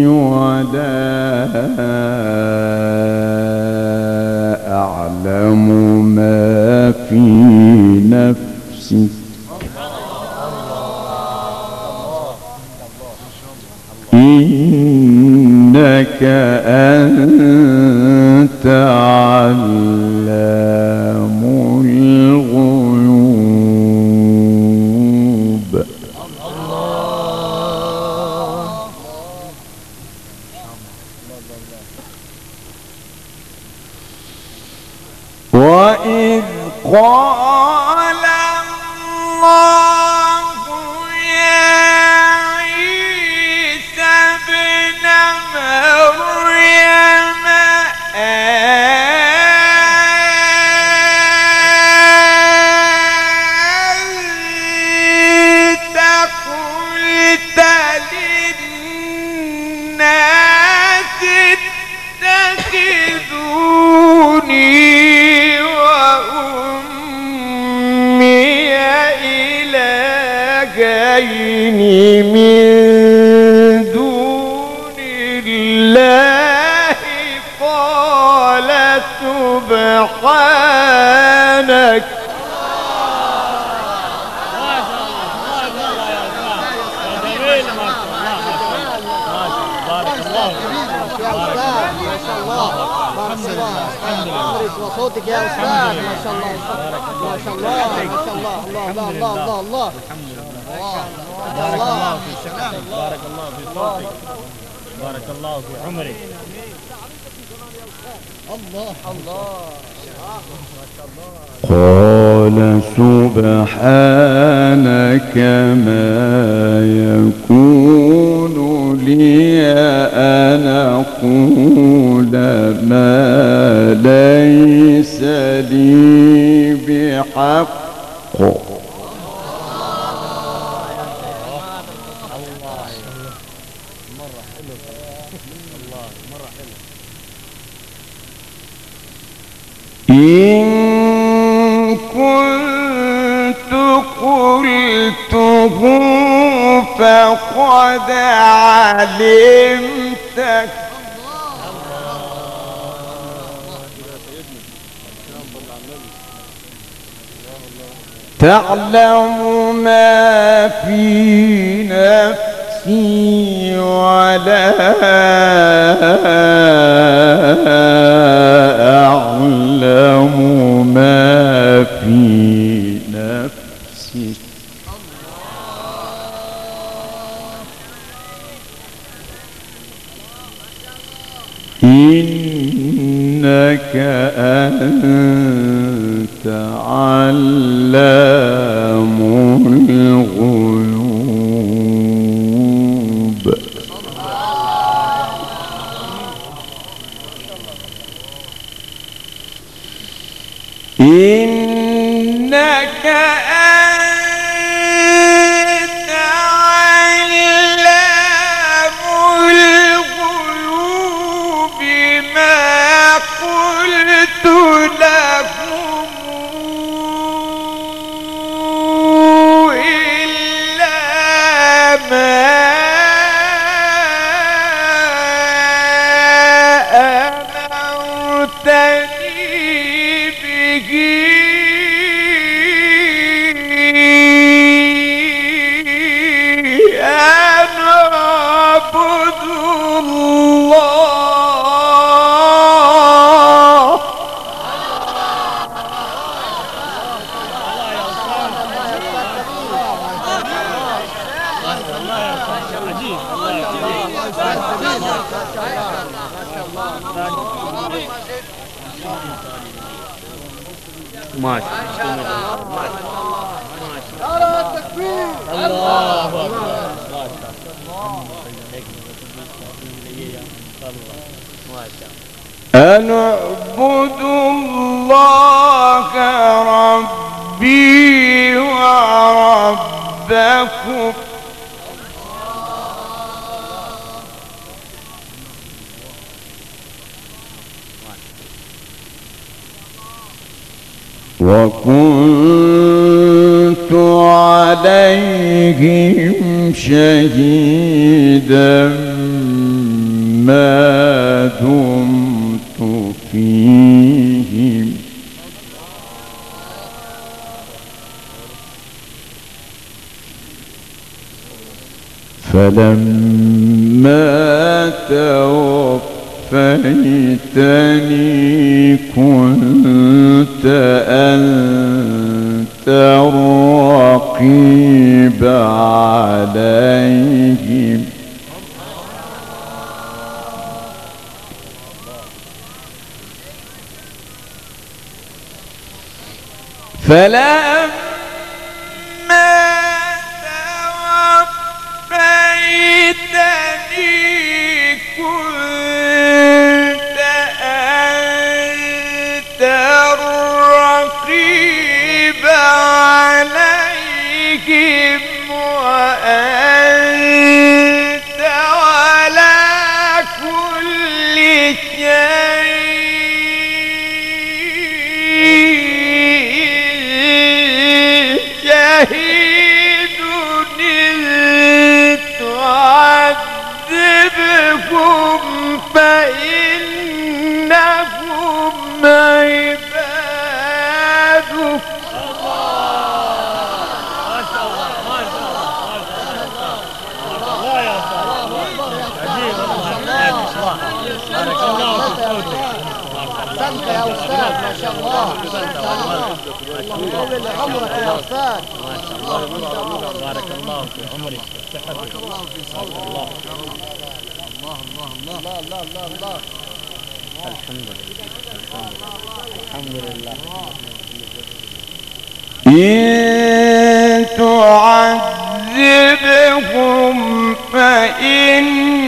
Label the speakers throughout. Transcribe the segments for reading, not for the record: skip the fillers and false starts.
Speaker 1: ولا أعلم ما في نفسك إنك أنت علام الغيوب. وإذ قال الله يا عيسى ابن مريم أنت قلت للناس اتخذوني من دون الله قال سبحانك
Speaker 2: وصوتك يا أستاذ. ما شاء الله ما شاء الله ما شاء الله. الله الله الله الله
Speaker 3: بارك الله في شمالك، بارك الله في صوتك، بارك الله في عمرك.
Speaker 2: الله الله.
Speaker 1: قال سبحانك ما يكون لي أن أقول ما ليس لي بحق إن كنت قلته فقد علمته تعلم ما في نفسي ولا أعلم ما في نفسك إنك أنت علام الغيوب. إنك أنت علام الغيوب ما قلت لهم إلا ما أمرتني به أن أعبد الله.
Speaker 3: ما شاء الله ما شاء
Speaker 2: نعرة التكبير.
Speaker 3: الله أكبر.
Speaker 1: أن أعبد الله ربي وربكم وكنت عليهم شهيدا ما دمت فيهم فلما توفيتني كنت أنت الرقيب عليهم فلما توفيتني كنت أنت الرقيب عليهم وأنت على كل شيء شهيد إن تعذبهم فإنهم عبادك
Speaker 2: أحسنت يا أستاذ ما شاء الله. الله يطول عمرك يا أستاذ.
Speaker 3: بارك الله في عمرك
Speaker 2: بارك الله في صوتك. الله الله الله الله الله الله الله.
Speaker 3: الحمد لله الحمد لله.
Speaker 1: إن تعذبهم فإنهم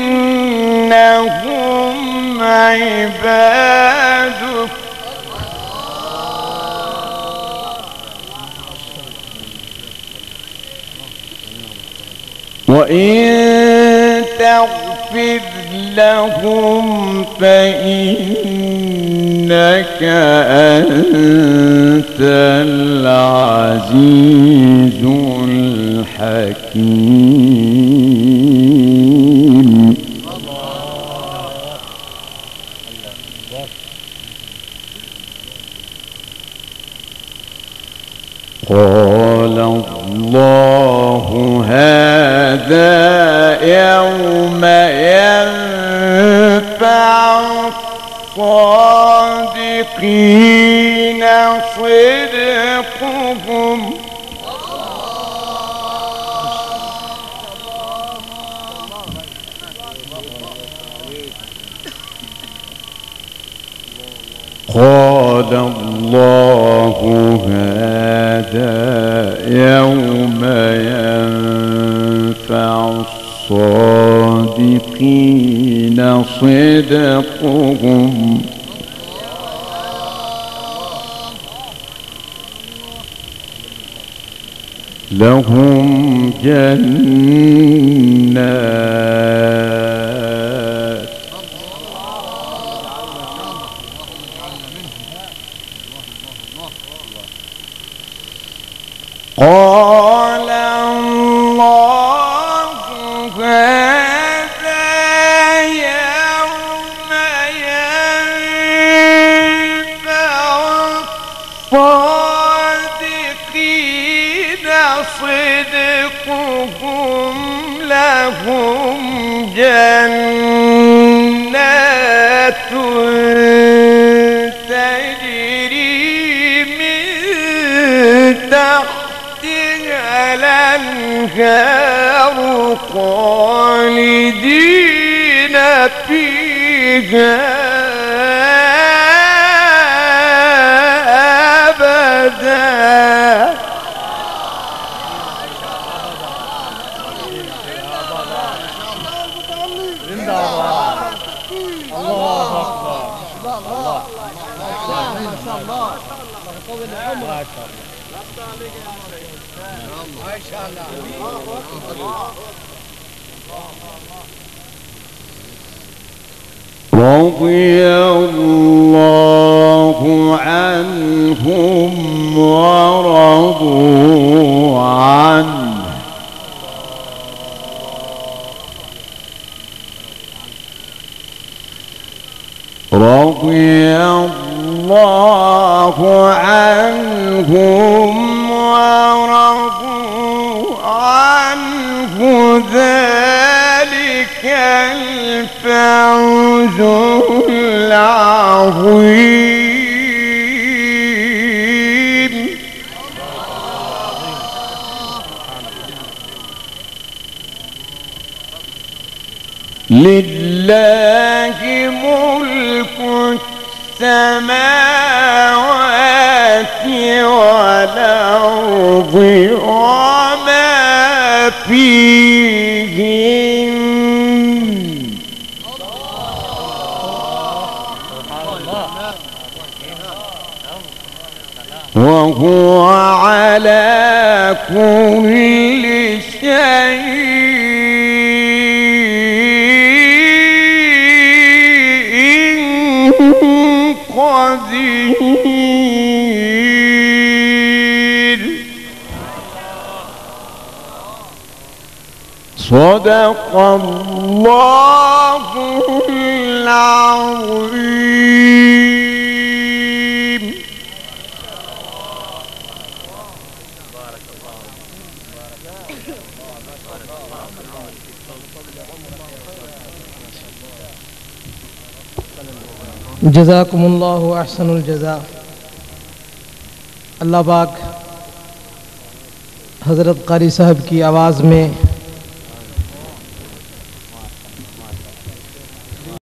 Speaker 1: عبادك وإن تغفر لهم فإنك أنت العزيز الحكيم. قال الله هذا يوم ينفع الصادقين صدقهم قال الله هذا يوم ينفع الصادقين صدقهم لهم جنات قال الله هذا يوم ينفع الصادقين صدقهم لهم جنات تجري من تحتها الأنهار خالدين فيها أبدا رضي الله عنهم ورضوا عنه رضي الله عنهم ورضوا عنه ذلك الفوز العظيم. لله ملك السماوات والأرض وما فيهن وهو على كل شيء قدير. صدق الله العظيم.
Speaker 2: जज़ाकुमुल्लाहु अहसनुल जज़ा। अल्लाह पाक हज़रत क़ारी साहब की आवाज़ में